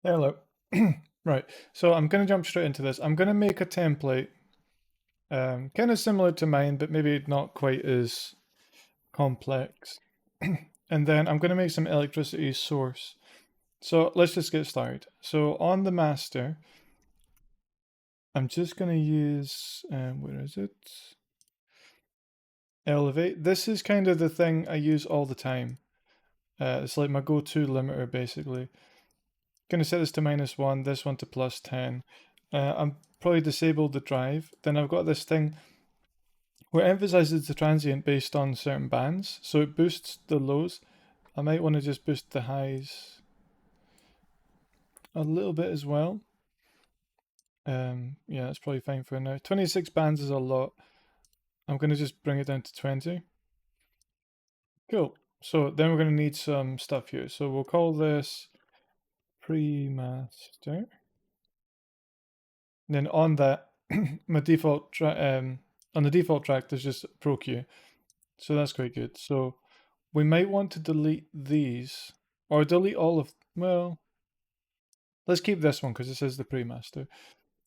Hello. Right, so I'm going to jump straight into this. I'm going to make a template, kind of similar to mine, but maybe not quite as complex. And then I'm going to make some electricity source. So let's just get started. So on the master, I'm just going to use, where is it? Elevate. This is kind of the thing I use all the time. It's like my go-to limiter, basically. Going to set this to -1, this one to +10. I'm probably disabled the drive. Then I've got this thing where it emphasizes the transient based on certain bands. So it boosts the lows. I might want to just boost the highs a little bit as well. Yeah, that's probably fine for now. 26 bands is a lot. I'm going to just bring it down to 20. Cool. So then we're going to need some stuff here. So we'll call this premaster. Then on that, my default on the default track, there's just Pro Q. So that's quite good. So we might want to delete these or delete all of, well, let's keep this one because this is the premaster.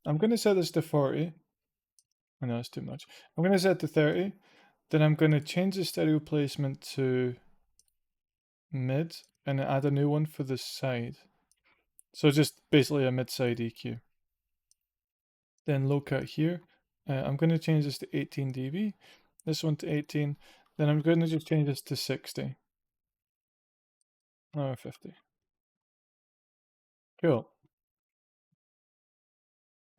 I'm going to set this to 40. I know it's too much. I'm going to set it to 30. Then I'm going to change the stereo placement to mid and add a new one for the side. So just basically a mid-side EQ. Then low cut here. I'm going to change this to 18 dB. This one to 18. Then I'm going to just change this to 60. Or 50. Cool.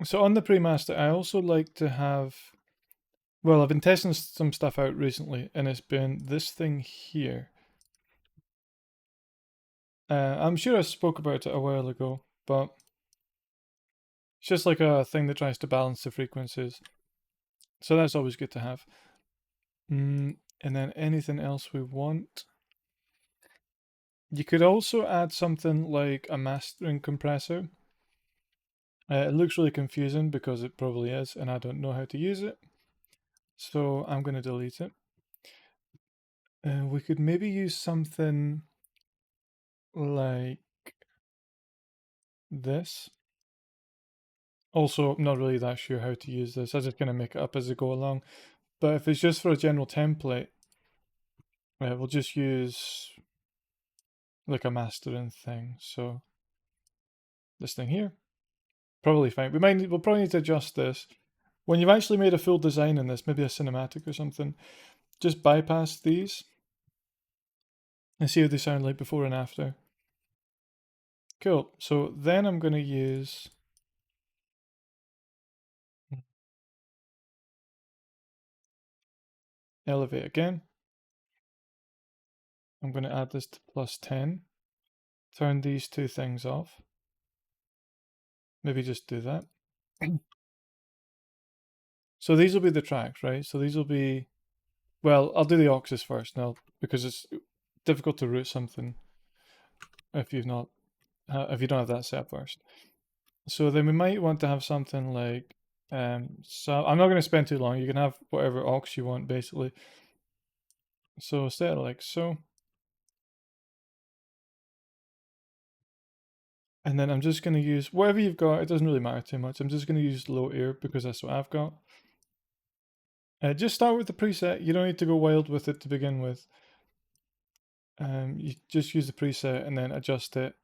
So on the premaster, I also like to have, well, I've been testing some stuff out recently, and it's been this thing here. I'm sure I spoke about it a while ago, but it's just like a thing that tries to balance the frequencies. So that's always good to have. And then anything else we want. You could also add something like a mastering compressor. It looks really confusing because it probably is, and I don't know how to use it. So I'm going to delete it. We could maybe use something like this. Also, I'm not really that sure how to use this. I'm just going to make it up as I go along. But if it's just for a general template, we'll just use like a mastering thing. So this thing here, probably fine. We'll probably need to adjust this. When you've actually made a full design in this, maybe a cinematic or something, just bypass these and see what they sound like before and after. Cool. So then I'm going to use elevate again. I'm going to add this to +10. Turn these two things off. Maybe just do that. So these will be the tracks, right? So these will be, well, I'll do the auxes first now because it's difficult to route something if you don't have that set first. So then we might want to have something like, so I'm not going to spend too long. You can have whatever aux you want basically. So set it like so. And then I'm just going to use whatever you've got. It doesn't really matter too much. I'm just going to use low air because that's what I've got. Just start with the preset. You don't need to go wild with it to begin with. You just use the preset and then adjust it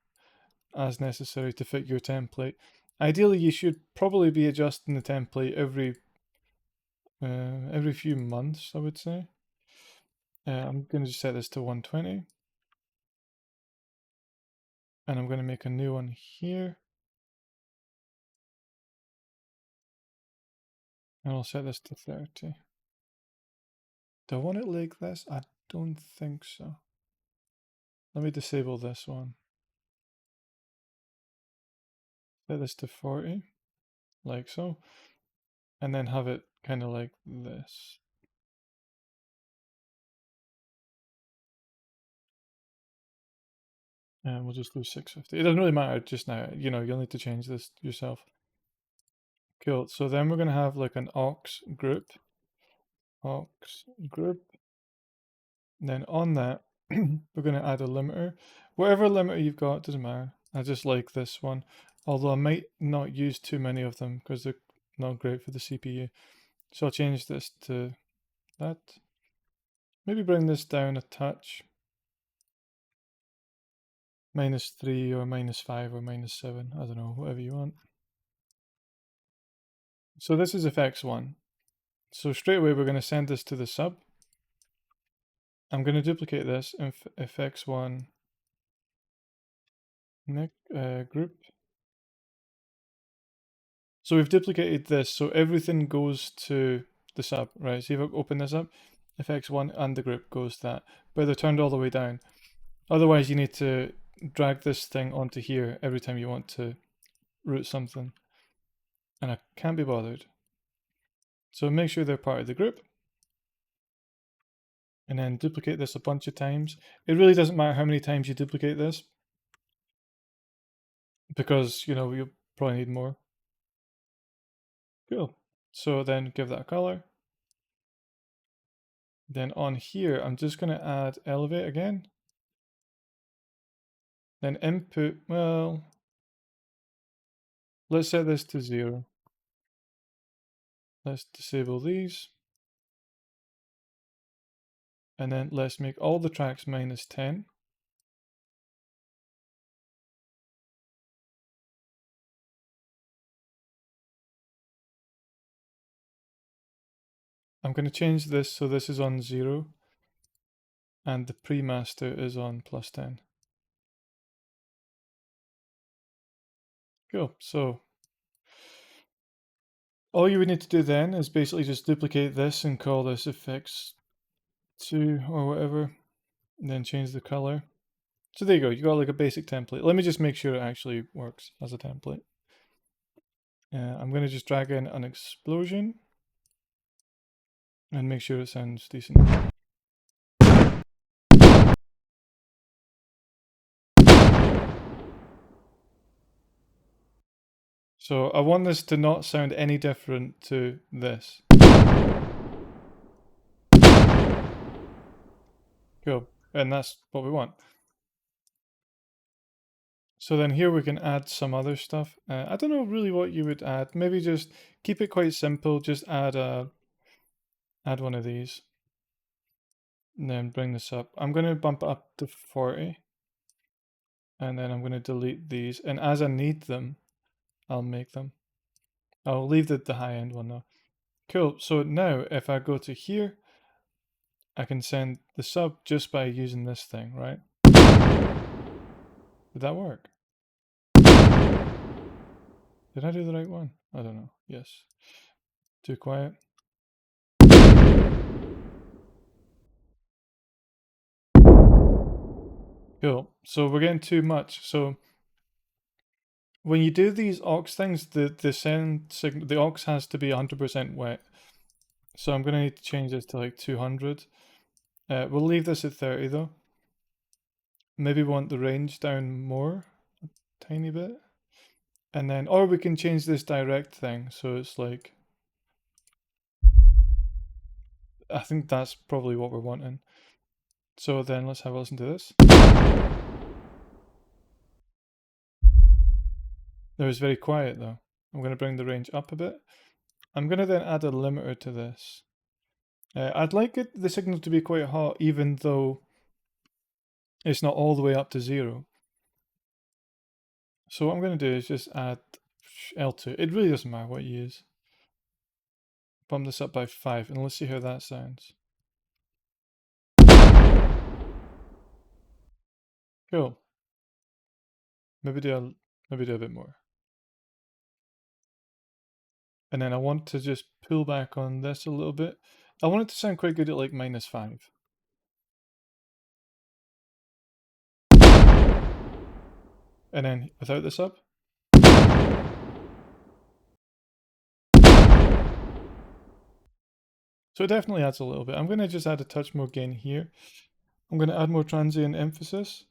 as necessary to fit your template. Ideally, you should probably be adjusting the template every few months, I would say. I'm going to just set this to 120. And I'm going to make a new one here. And I'll set this to 30. Do I want it like this? I don't think so. Let me disable this one. Set this to 40, like so. And then have it kind of like this. And we'll just do 650. It doesn't really matter just now. You know, you'll need to change this yourself. Cool. So then we're going to have like an aux group. Aux group. And then on that, we're going to add a limiter. Whatever limiter you've got, doesn't matter. I just like this one, although I might not use too many of them because they're not great for the CPU. So I'll change this to that. Maybe bring this down a touch. -3 or -5 or -7. I don't know, whatever you want. So this is effects1. So straight away we're going to send this to the sub. I'm going to duplicate this in effects1 group. So we've duplicated this, so everything goes to the sub, right? So if I open this up, effects1 and the group goes to that, but they're turned all the way down. Otherwise, you need to drag this thing onto here every time you want to root something, and I can't be bothered. So make sure they're part of the group, and then duplicate this a bunch of times. It really doesn't matter how many times you duplicate this, because, you know, you'll probably need more. Cool. So then give that a color. Then on here, I'm just going to add elevate again. Then input, well, let's set this to 0. Let's disable these. And then let's make all the tracks -10. I'm going to change this so this is on 0 and the premaster is on +10. Cool. So all you would need to do then is basically just duplicate this and call this effects2 or whatever, and then change the color. So there you go, you got like a basic template. Let me just make sure it actually works as a template. I'm going to just drag in an explosion and make sure it sounds decent. So I want this to not sound any different to this. Cool, and that's what we want. So then here we can add some other stuff. I don't know really what you would add. Maybe just keep it quite simple. Just add one of these. And then bring this up. I'm going to bump it up to 40. And then I'm going to delete these. And as I need them, I'll make them. I'll leave the high end one though. Cool. So now if I go to here, I can send the sub just by using this thing, right? Did that work? Did I do the right one? I don't know. Yes. Too quiet. Cool. So we're getting too much. So when you do these aux things, the send signal, the aux has to be 100% wet. So I'm going to need to change this to like 200. We'll leave this at 30 though. Maybe want the range down more, a tiny bit. And then, or we can change this direct thing. So it's like, I think that's probably what we're wanting. So then let's have a listen to this. It was very quiet though. I'm going to bring the range up a bit. I'm going to then add a limiter to this. I'd like the signal to be quite hot, even though it's not all the way up to 0. So what I'm going to do is just add L2. It really doesn't matter what you use. Bump this up by 5, and let's see how that sounds. Cool. Maybe do a bit more. And then I want to just pull back on this a little bit. I want it to sound quite good at like -5. And then without this up. So it definitely adds a little bit. I'm going to just add a touch more gain here. I'm going to add more transient emphasis.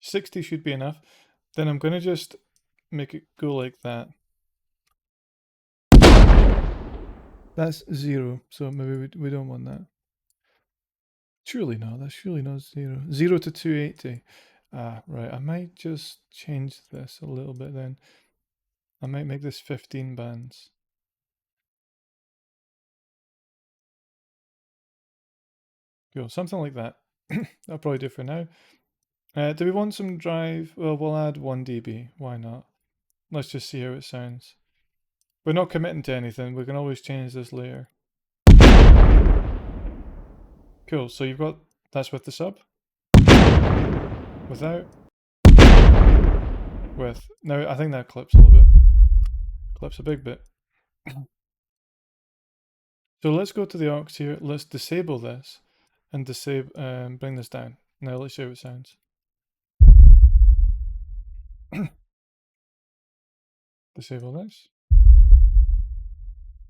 60 should be enough. Then I'm going to just make it go like that. That's 0, so maybe we don't want that. Surely not. That's surely not 0. 0 to 280. Ah, right. I might just change this a little bit then. I might make this 15 bands. Cool. Something like that. I'll probably do for now. Do we want some drive? Well, we'll add 1 dB. Why not? Let's just see how it sounds. We're not committing to anything. We can always change this later. Cool. So you've got that's with the sub. Without. With. Now, I think that clips a little bit. Clips a big bit. So let's go to the aux here. Let's disable this and bring this down. Now let's see how it sounds. Disable this.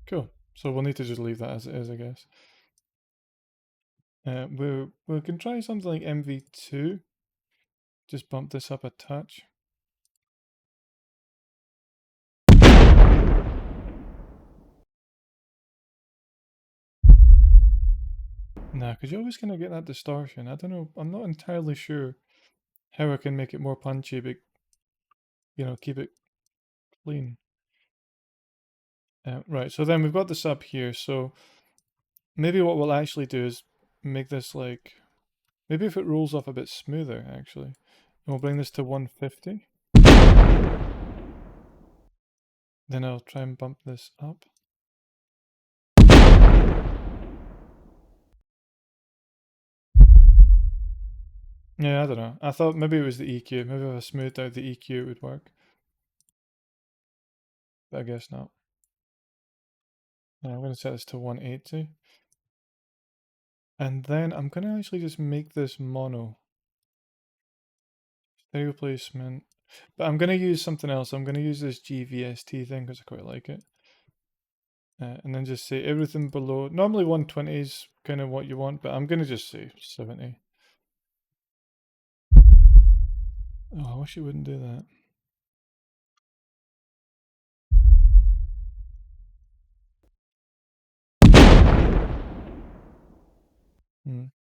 Cool. So we'll need to just leave that as it is, I guess. We can try something like MV2. Just bump this up a touch. Nah, because you're always going to get that distortion. I don't know. I'm not entirely sure how I can make it more punchy, but, keep it clean. Right, so then we've got the sub here. So maybe what we'll actually do is make this like, maybe if it rolls off a bit smoother, actually. And we'll bring this to 150. Then I'll try and bump this up. Yeah, I don't know. I thought maybe it was the EQ. Maybe if I smoothed out the EQ, it would work. But I guess not. Yeah, I'm going to set this to 180. And then I'm going to actually just make this mono. Stereo placement. But I'm going to use something else. I'm going to use this GVST thing because I quite like it. And then just say everything below. Normally 120 is kind of what you want, but I'm going to just say 70. Oh, I wish it wouldn't do that.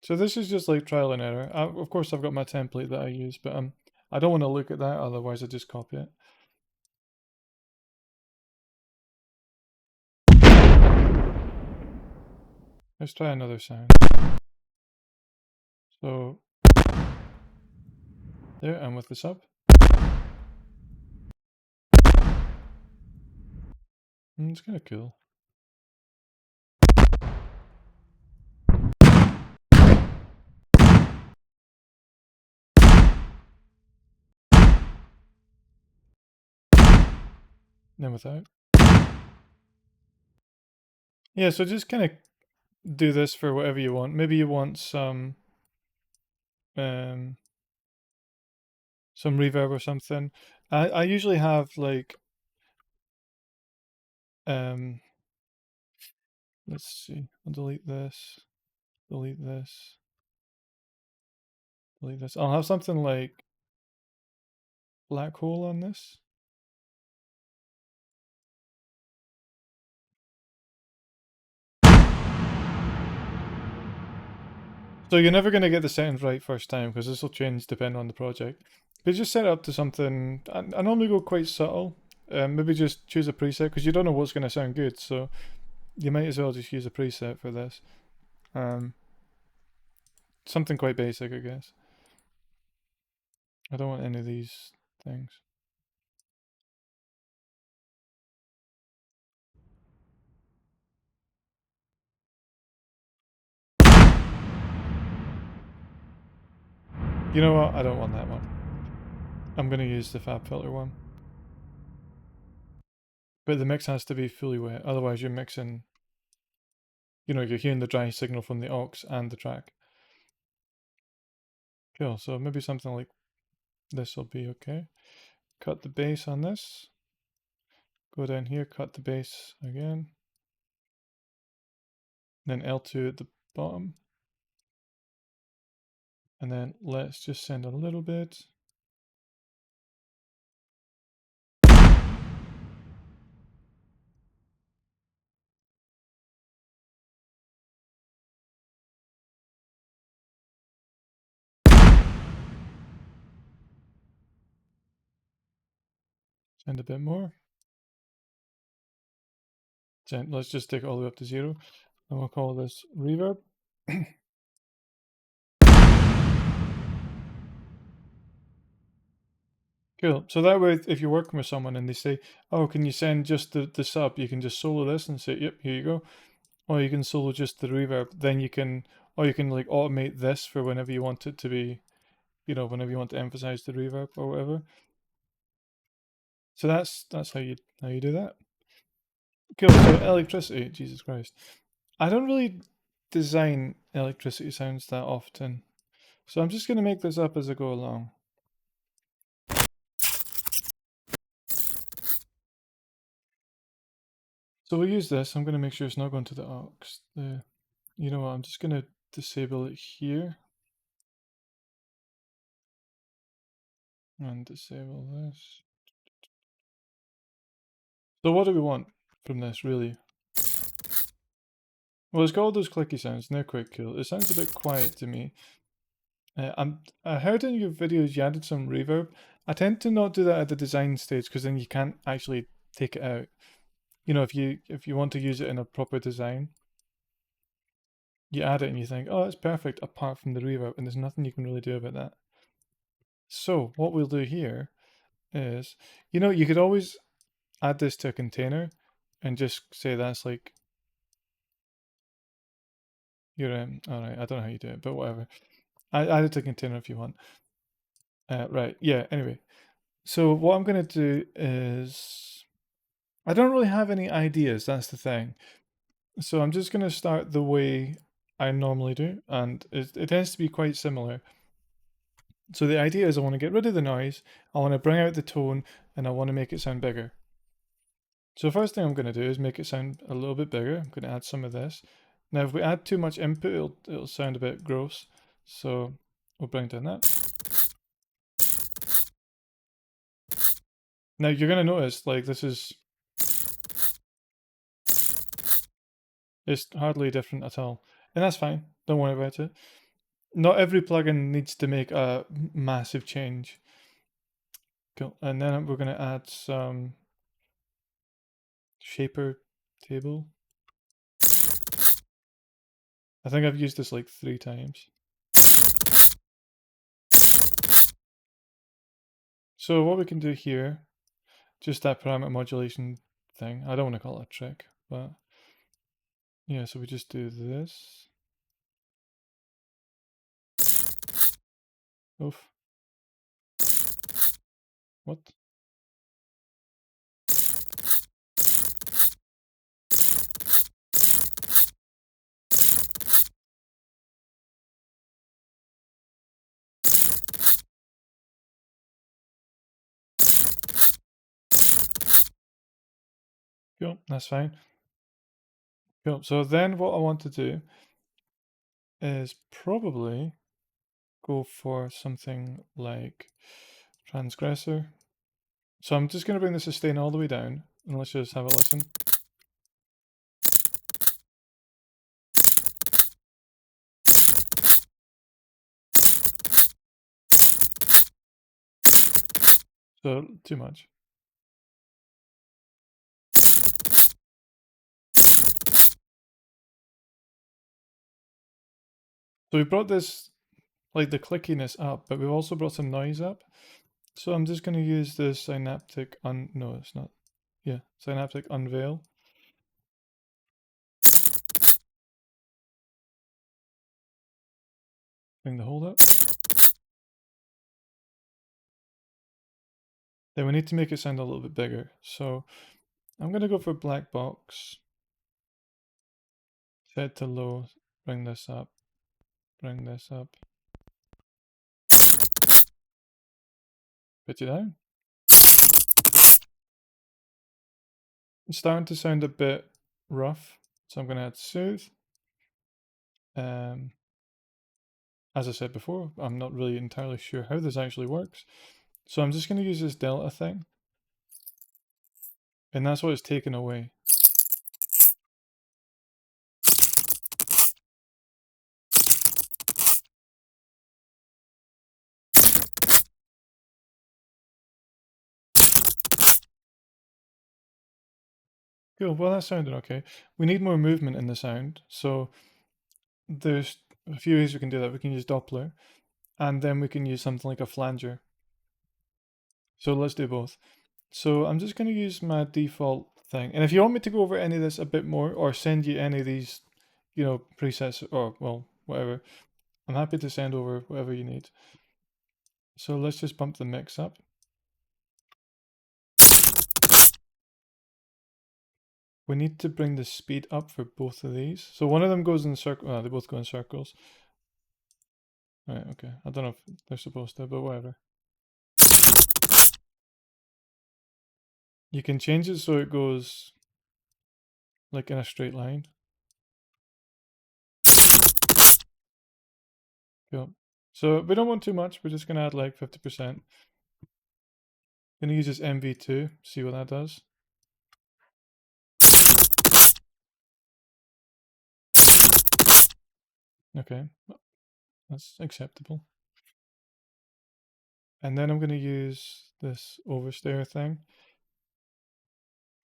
So this is just like trial and error. Of course, I've got my template that I use, but I don't want to look at that, otherwise I just copy it. Let's try another sound. So there, and with the sub. It's kind of cool. Then without. Yeah, so just kind of do this for whatever you want. Maybe you want some reverb or something. I usually have like let's see. I'll delete this. Delete this. Delete this. I'll have something like black hole on this. So you're never going to get the settings right first time because this will change depending on the project. But just set it up to something. I normally go quite subtle. Maybe just choose a preset because you don't know what's going to sound good. So you might as well just use a preset for this. Something quite basic, I guess. I don't want any of these things. You know what? I don't want that one. I'm going to use the fab filter one. But the mix has to be fully wet, otherwise you're mixing, you're hearing the dry signal from the aux and the track. Cool, so maybe something like this will be okay. Cut the bass on this. Go down here, cut the bass again. Then L2 at the bottom. And then let's just send a little bit. And a bit more. Let's just take it all the way up to 0. And we'll call this reverb. Cool. So that way, if you're working with someone and they say, oh, can you send just the sub? You can just solo this and say, yep, here you go. Or you can solo just the reverb. Then you can, or you can like automate this for whenever you want it to be, you know, whenever you want to emphasize the reverb or whatever. So that's how you do that. Cool. So electricity, Jesus Christ. I don't really design electricity sounds that often. So I'm just going to make this up as I go along. So we'll use this. I'm going to make sure it's not going to the aux. You know what, I'm just going to disable it here. And disable this. So what do we want from this, really? Well, it's got all those clicky sounds, and they're quite cool. It sounds a bit quiet to me. I heard in your videos you added some reverb. I tend to not do that at the design stage because then you can't actually take it out. You know, if you want to use it in a proper design, you add it and you think, oh, it's perfect apart from the reverb, and there's nothing you can really do about that. So what we'll do here is, you know, you could always add this to a container and just say that's like your all right, I don't know how you do it, but whatever. Add it to a container if you want. Right, yeah, anyway. So what I'm going to do is, I don't really have any ideas, that's the thing. So I'm just going to start the way I normally do, and it tends to be quite similar. So the idea is I want to get rid of the noise, I want to bring out the tone, and I want to make it sound bigger. So the first thing I'm going to do is make it sound a little bit bigger. I'm going to add some of this. Now if we add too much input, it'll sound a bit gross. So we'll bring down that. Now you're going to notice, like, it's hardly different at all. And that's fine, don't worry about it. Not every plugin needs to make a massive change. Cool. And then we're going to add some shaper table. I think I've used this like 3 times. So what we can do here, just that parameter modulation thing. I don't want to call it a trick, but yeah, so we just do this. Oof. What? Cool, that's fine. Cool, so then what I want to do is probably go for something like transgressor. So I'm just going to bring the sustain all the way down, and let's just have a listen. So, too much. So we brought this, like the clickiness up, but we've also brought some noise up. So I'm just going to use the synaptic no, it's not. Yeah, synaptic unveil. Bring the hold up. Then we need to make it sound a little bit bigger. So I'm going to go for black box. Set to low. Bring this up. Bring this up. Pitch it down. It's starting to sound a bit rough. So I'm going to add soothe. As I said before, I'm not really entirely sure how this actually works. So I'm just going to use this delta thing. And that's what it's taken away. Cool. Well, that sounded okay. We need more movement in the sound, so there's a few ways we can do that. We can use Doppler, and then we can use something like a flanger. So let's do both. So I'm just going to use my default thing. And if you want me to go over any of this a bit more or send you any of these, presets or, well, whatever, I'm happy to send over whatever you need. So let's just bump the mix up. We need to bring the speed up for both of these. So one of them goes in circle. Oh, they both go in circles. Right, okay. I don't know if they're supposed to, but whatever. You can change it so it goes like in a straight line. Cool. So we don't want too much. We're just going to add like 50%. Going to use this MV2, see what that does. Okay, that's acceptable. And then I'm going to use this overstayer thing.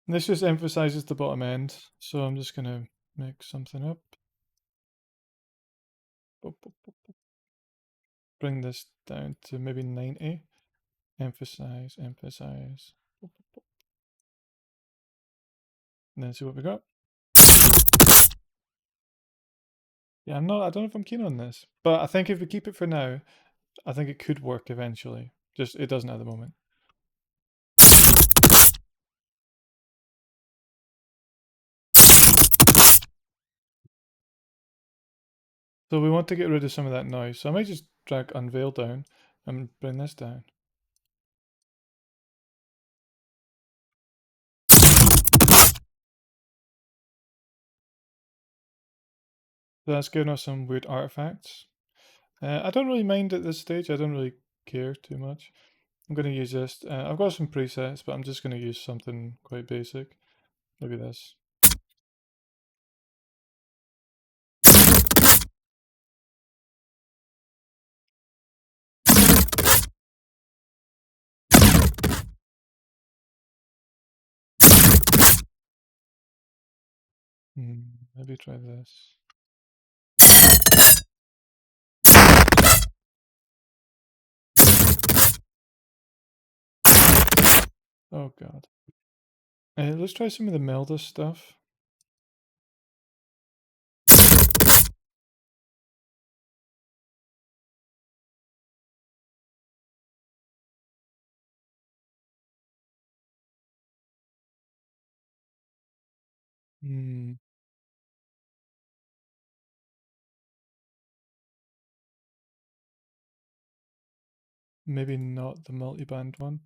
And this just emphasizes the bottom end. So I'm just going to make something up. Bring this down to maybe 90. Emphasize, emphasize. And then see what we got. Yeah, I don't know if I'm keen on this. But I think if we keep it for now, I think it could work eventually. Just, it doesn't at the moment. So we want to get rid of some of that noise. So I might just drag unveil down and bring this down. So that's giving us some weird artifacts. I don't really mind at this stage. I don't really care too much. I'm going to use this. I've got some presets, but I'm just going to use something quite basic. Maybe this. Maybe try this. Oh god. Let's try some of the Melda stuff. Maybe not the multiband one.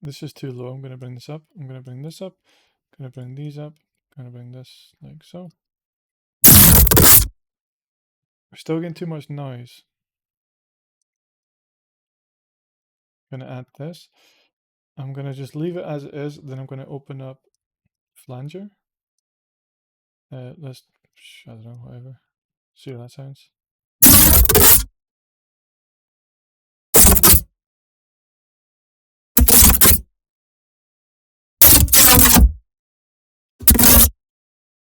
This is too low. I'm going to bring this up. I'm going to bring this up. I'm going to bring these up. I'm going to bring this like so. We're still getting too much noise. I'm going to add this. I'm going to just leave it as it is. Then I'm going to open up flanger. Let's, I don't know, whatever. See how that sounds.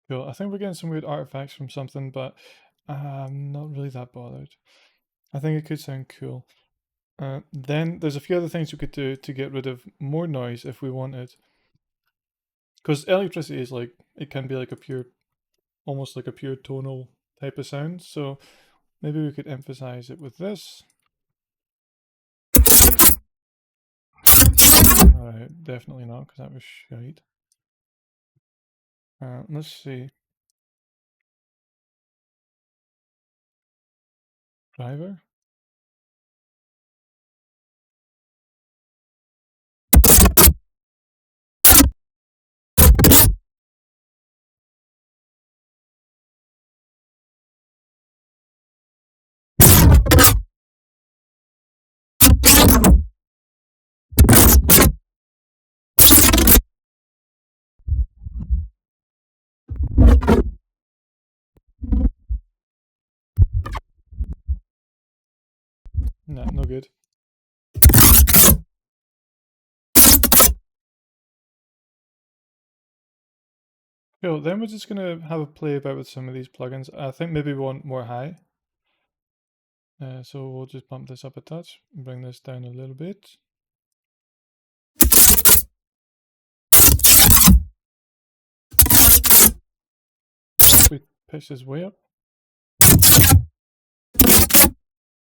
Cool. I think we're getting some weird artifacts from something, but I'm not really that bothered. I think it could sound cool. Then there's a few other things we could do to get rid of more noise if we wanted. Because electricity is like, it can be like a pure, almost like a pure tonal type of sound. So maybe we could emphasize it with this. Alright, definitely not, because that was shite. Let's see. Driver. No, no good. Cool, then we're just gonna have a play about with some of these plugins. I think maybe we want more high. So we'll just bump this up a touch and bring this down a little bit. Once we pitch this way up,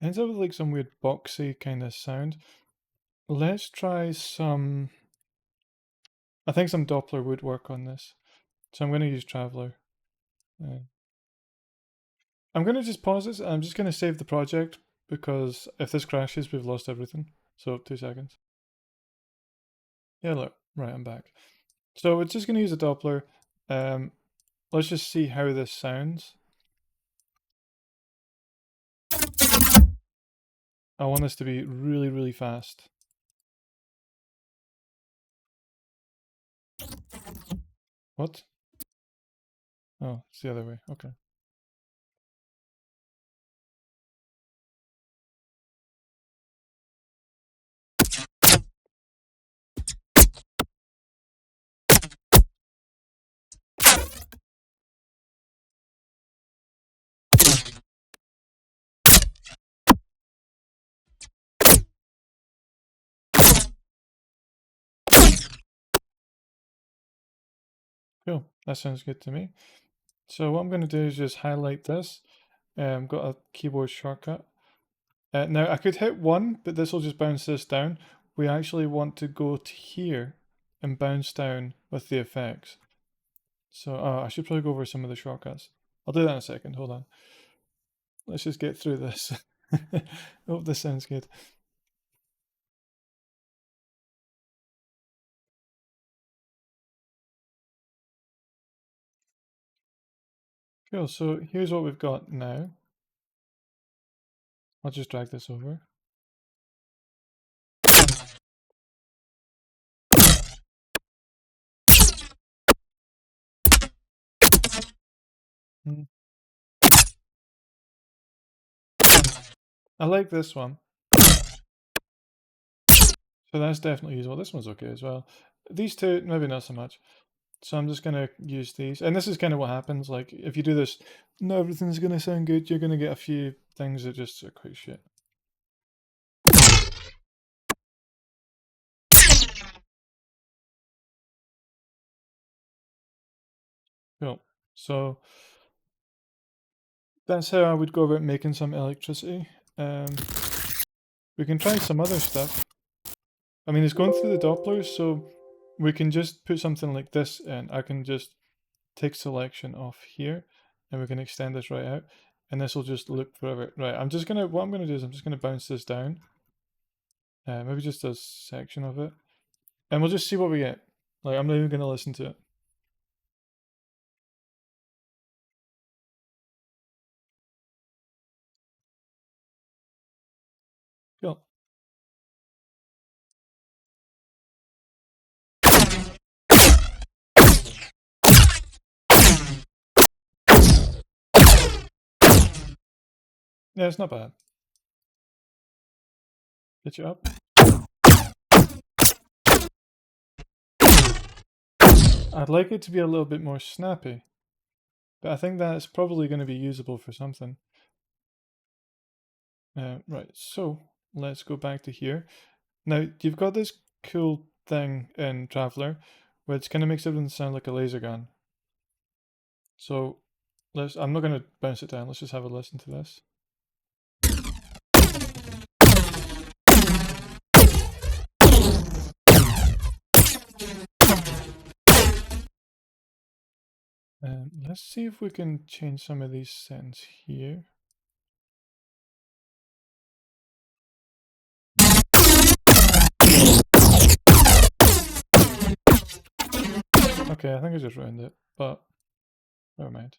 ends up with like some weird boxy kind of sound. Let's try some. I think some Doppler would work on this. So I'm going to use Traveler. I'm going to just pause this. I'm just going to save the project because if this crashes, we've lost everything. So 2 seconds. Yeah, look. Right, I'm back. So we're just going to use a Doppler. Let's just see how this sounds. I want this to be really, really fast. What? Oh, it's the other way. Okay. Cool. That sounds good to me. So what I'm going to do is just highlight this. Got a keyboard shortcut. Now I could hit 1, but this will just bounce this down. We actually want to go to here and bounce down with the effects. So I should probably go over some of the shortcuts. I'll do that in a second. Hold on. Let's just get through this. Hope this sounds good. Cool. So here's what we've got now. I'll just drag this over. I like this one. So that's definitely usable. This one's okay as well. These two, maybe not so much. So I'm just going to use these. And this is kind of what happens. Like, if you do this, not everything's going to sound good. You're going to get a few things that just are quite shit. Cool. So that's how I would go about making some electricity. We can try some other stuff. I mean, it's going through the Dopplers, so we can just put something like this in. I can just take selection off here, and we can extend this right out, and this will just loop forever. Right, what I'm gonna do is I'm just gonna bounce this down. Maybe just a section of it, and we'll just see what we get. Like, I'm not even gonna listen to it. Cool. Yeah, it's not bad. Pitch it up. I'd like it to be a little bit more snappy, but I think that's probably going to be usable for something. Right, so let's go back to here. Now, you've got this cool thing in Traveler, which kind of makes everything sound like a laser gun. So I'm not going to bounce it down, let's just have a listen to this. Let's see if we can change some of these settings here. Okay, I think I just ruined it, but never mind.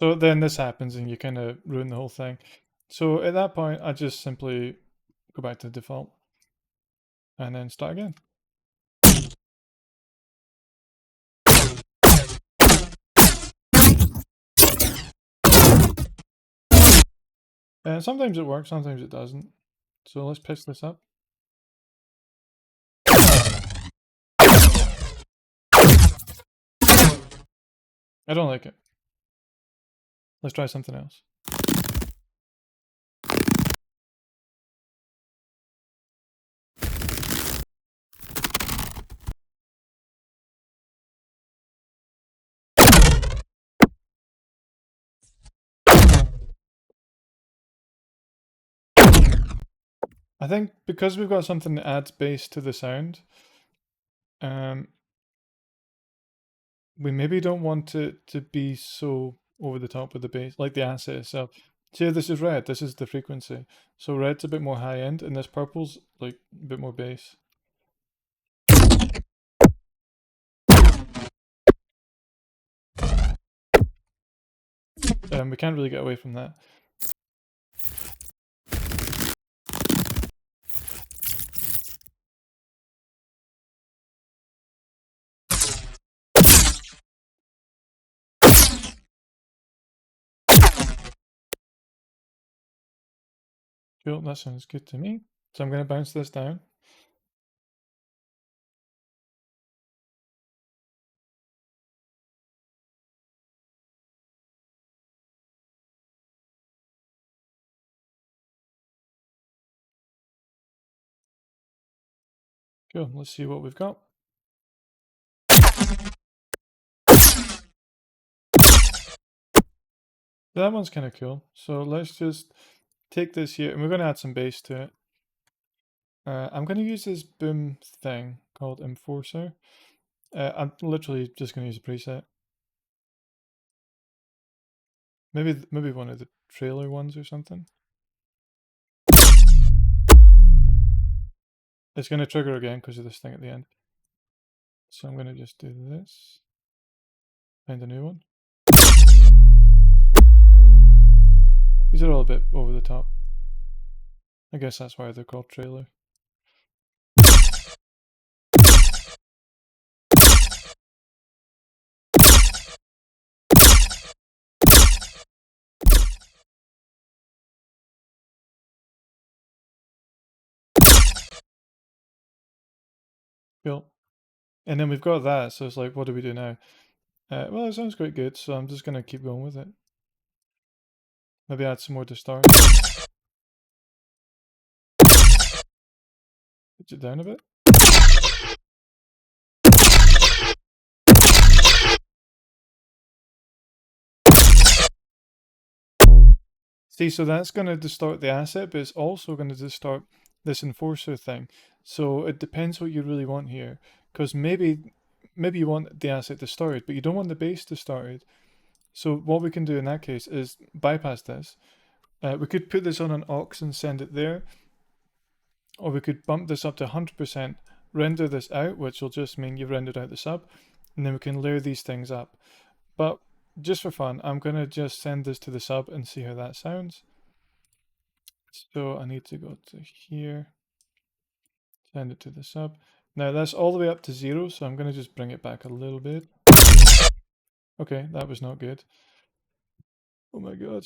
So then this happens and you kind of ruin the whole thing. So at that point, I just simply go back to the default and then start again. And sometimes it works, sometimes it doesn't. So let's pitch this up. I don't like it. Let's try something else. I think because we've got something that adds bass to the sound, we maybe don't want it to be so over the top with the bass, like the asset itself. See, this is red, this is the frequency. So red's a bit more high end, and this purple's like a bit more bass. We can't really get away from that. Cool, that sounds good to me. So I'm going to bounce this down. Cool, let's see what we've got. That one's kind of cool. So let's just take this here, and we're going to add some bass to it. I'm going to use this boom thing called Enforcer. I'm literally just going to use a preset. Maybe one of the trailer ones or something. It's going to trigger again because of this thing at the end. So I'm going to just do this. Find a new one. These are all a bit over the top. I guess that's why they're called trailer. Cool. And then we've got that, so it's like, what do we do now? Well, it sounds quite good, so I'm just going to keep going with it. Maybe add some more distort. Pitch it down a bit. See, so that's going to distort the asset, but it's also going to distort this enforcer thing. So it depends what you really want here, because maybe you want the asset distorted, but you don't want the bass distorted. So what we can do in that case is bypass this. We could put this on an aux and send it there, or we could bump this up to 100%, render this out, which will just mean you've rendered out the sub, and then we can layer these things up. But just for fun, I'm going to just send this to the sub and see how that sounds. So I need to go to here, send it to the sub. Now that's all the way up to 0, so I'm going to just bring it back a little bit. Okay, that was not good. Oh my god.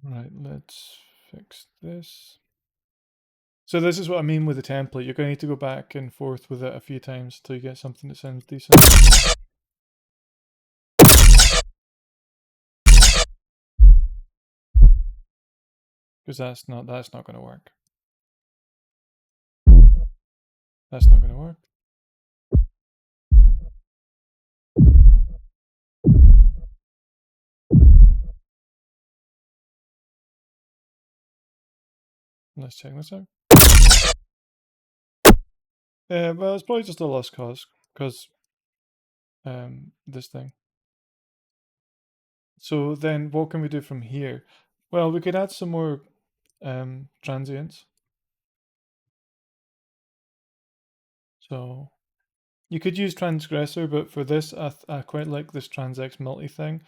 Right, let's fix this. So this is what I mean with the template. You're going to need to go back and forth with it a few times until you get something that sounds decent. Because that's not going to work. That's not going to work. Let's check this out. Well, it's probably just a lost cause, because this thing. So then what can we do from here? Well, we could add some more transients. So You could use transgressor, but for this, I quite like this transx multi thing.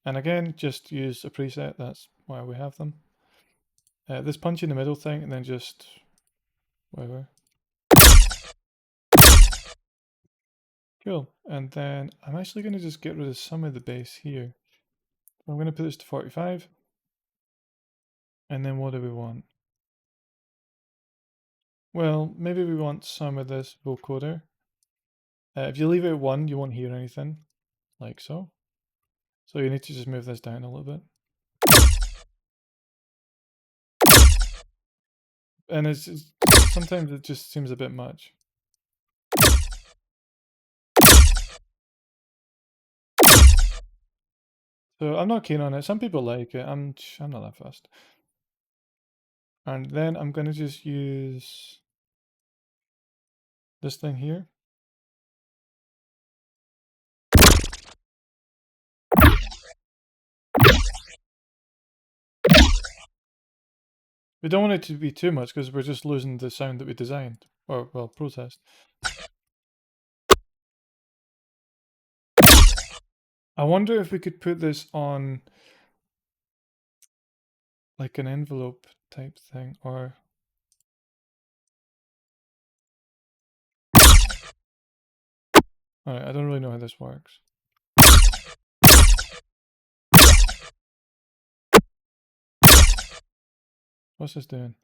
And again, just use a preset. That's why we have them. This punch in the middle thing, and then just whatever. Cool. And then I'm actually going to just get rid of some of the base here. I'm going to put this to 45. And then what do we want? Well, maybe we want some of this vocoder. If you leave it at 1, you won't hear anything, like so. So you need to just move this down a little bit. And it's just, sometimes it just seems a bit much. So I'm not keen on it. Some people like it. I'm not that fussed. And then I'm going to just use this thing here. We don't want it to be too much because we're just losing the sound that we designed, or well, processed. I wonder if we could put this on like an envelope type thing, or alright, I don't really know how this works. What's this doing?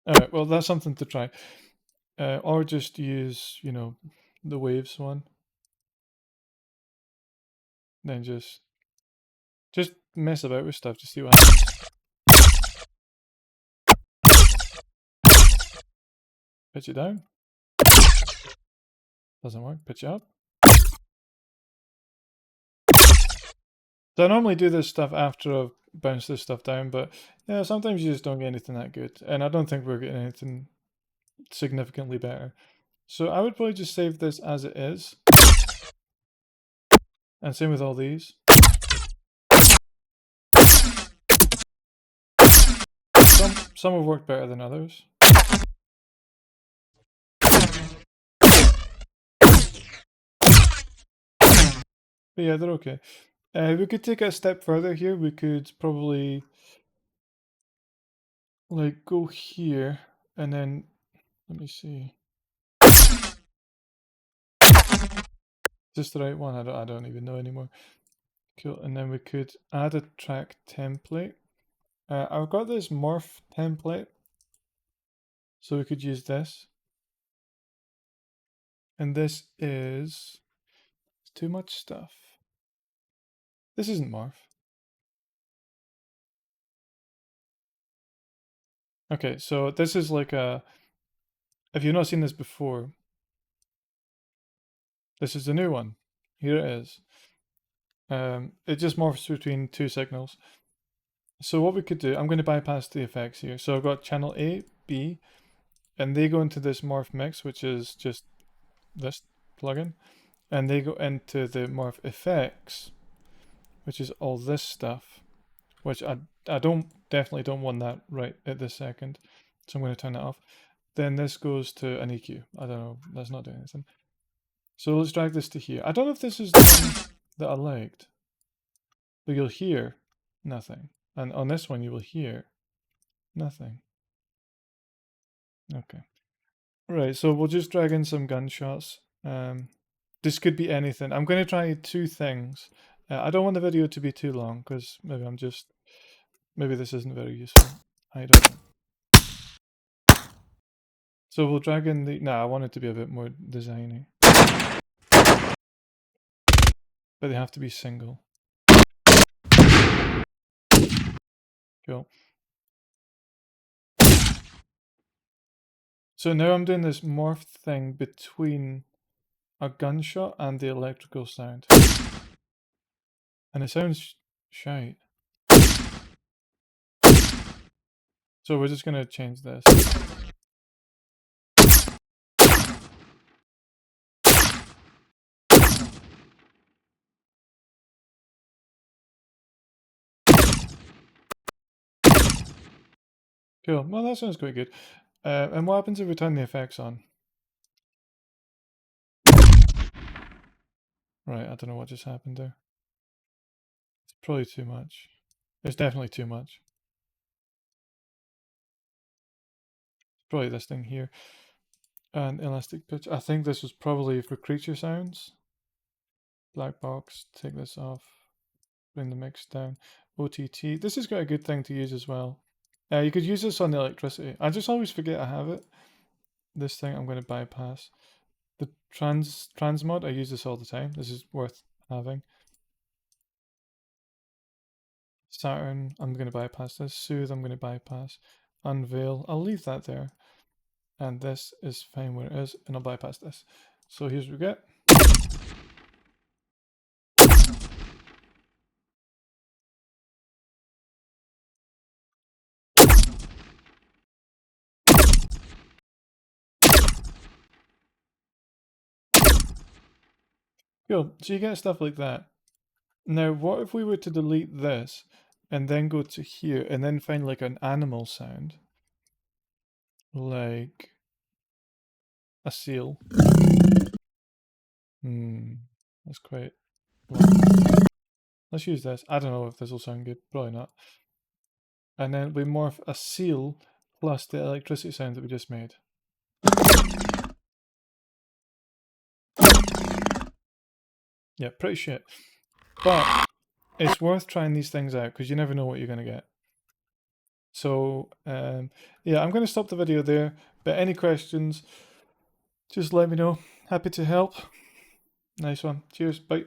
Alright, well that's something to try. Or just use, you know, the waves one. Then just mess about with stuff to see what happens. Pitch it down. Doesn't work. Pitch it up. So I normally do this stuff after I've bounced this stuff down, but yeah, sometimes you just don't get anything that good. And I don't think we're getting anything significantly better. So I would probably just save this as it is. And same with all these. Some have worked better than others. But yeah, they're okay. We could take it a step further here. We could probably like go here and then let me see. Is this the right one? I don't even know anymore. Cool. And then we could add a track template. I've got this Morph template, so we could use this. And this is too much stuff. This isn't Morph. Okay, so this is like a, if you've not seen this before, this is the new one. Here it is. It just morphs between two signals. So what we could do, I'm going to bypass the effects here. So I've got channel A, B, and they go into this morph mix, which is just this plugin. And they go into the morph effects, which is all this stuff, which I definitely don't want that right at this second. So I'm going to turn that off. Then this goes to an EQ. I don't know, that's not doing anything. So let's drag this to here. I don't know if this is the one that I liked, but you'll hear nothing. And on this one, you will hear nothing. Okay. Right, so we'll just drag in some gunshots. This could be anything. I'm going to try two things. I don't want the video to be too long, because maybe this isn't very useful. I don't know. So we'll drag in the, I want it to be a bit more designy. But they have to be single. Cool. So now I'm doing this morph thing between a gunshot and the electrical sound. And it sounds shite. So we're just going to change this. Cool. Well, that sounds quite good. And what happens if we turn the effects on? Right, I don't know what just happened there. It's probably too much. It's definitely too much. It's probably this thing here. And elastic pitch. I think this was probably for creature sounds. Black box, take this off. Bring the mix down. OTT. This has got a good thing to use as well. You could use this on the electricity. I just always forget I have it. This thing I'm going to bypass. The transmod, I use this all the time. This is worth having. Saturn, I'm going to bypass this. Soothe, I'm going to bypass. Unveil, I'll leave that there. And this is fine where it is, and I'll bypass this. So here's what we get. Cool, so you get stuff like that. Now, what if we were to delete this, and then go to here, and then find like an animal sound? Like a seal. That's quite blunt. Let's use this. I don't know if this will sound good. Probably not. And then we morph a seal plus the electricity sound that we just made. Yeah, pretty shit. But it's worth trying these things out because you never know what you're going to get. So, yeah, I'm going to stop the video there. But any questions, just let me know. Happy to help. Nice one. Cheers. Bye.